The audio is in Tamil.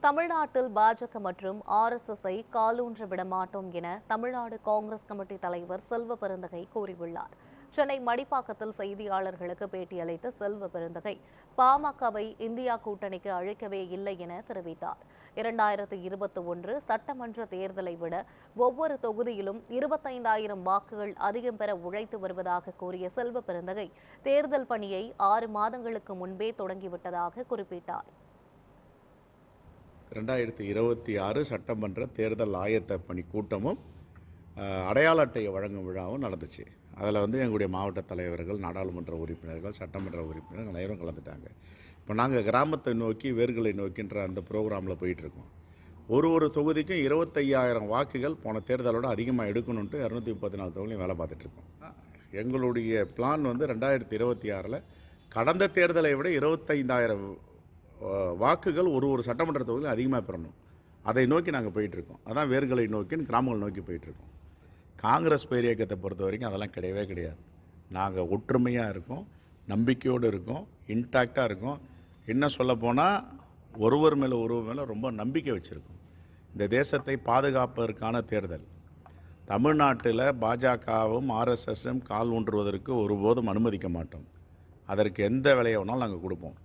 தமிழ்நாட்டில் பாஜக மற்றும் ஆர்எஸ்எஸ்ஐ காலூன்ற விடமாட்டோம் என தமிழ்நாடு காங்கிரஸ் கமிட்டி தலைவர் செல்வ பெருந்தகை கூறியுள்ளார். சென்னை மடிப்பாக்கத்தில் செய்தியாளர்களுக்கு பேட்டியளித்த செல்வ பெருந்தகை பாமகவை இந்தியா கூட்டணிக்கு அழைக்கவே இல்லை என தெரிவித்தார். 2021 சட்டமன்ற தேர்தலை விட ஒவ்வொரு தொகுதியிலும் 25,000 வாக்குகள் அதிகம் பெற உழைத்து வருவதாக கூறிய செல்வ பெருந்தகை தேர்தல் பணியை 6 மாதங்களுக்கு முன்பே தொடங்கிவிட்டதாக குறிப்பிட்டார். 2026 சட்டமன்ற தேர்தல் ஆயத்த பணி கூட்டமும் அடையாள அட்டையை வழங்கும் விழாவும் நடந்துச்சு. அதில் எங்களுடைய மாவட்ட தலைவர்கள், நாடாளுமன்ற உறுப்பினர்கள், சட்டமன்ற உறுப்பினர்கள் அனைவரும் கலந்துட்டாங்க. இப்போ நாங்கள் கிராமத்தை நோக்கி வேர்களை நோக்கின்ற அந்த ப்ரோக்ராமில் போயிட்டுருக்கோம். ஒரு தொகுதிக்கும் 25,000 வாக்குகள் போன தேர்தலோட அதிகமாக எடுக்கணுன்ட்டு 234 தொகுதியும் வேலை பார்த்துட்ருக்கோம். எங்களுடைய பிளான் 2026 கடந்த தேர்தலை விட 25,000 வாக்குகள் ஒரு சட்டமன்ற தொகுதியில் அதிகமாக பெறணும். அதை நோக்கி நாங்கள் போயிட்டுருக்கோம். அதான் வேர்களை நோக்கி கிராமங்களை நோக்கி போயிட்டுருக்கோம். காங்கிரஸ் பேர் இயக்கத்தை பொறுத்த வரைக்கும் அதெல்லாம் கிடையவே கிடையாது. நாங்கள் ஒற்றுமையாக இருக்கோம், நம்பிக்கையோடு இருக்கோம், இன்டாக்டாக இருக்கோம். இன்னும் சொல்லப்போனால் ஒருவர் மேலே ரொம்ப நம்பிக்கை வச்சுருக்கோம். இந்த தேசத்தை பாதுகாப்பதற்கான தேர்தல். தமிழ்நாட்டில் பாஜகவும் ஆர்எஸ்எஸும் கால் ஊன்றுவதற்கு ஒருபோதும் அனுமதிக்க மாட்டோம். அதற்கு எந்த விலையை வேணாலும் நாங்கள் கொடுப்போம்.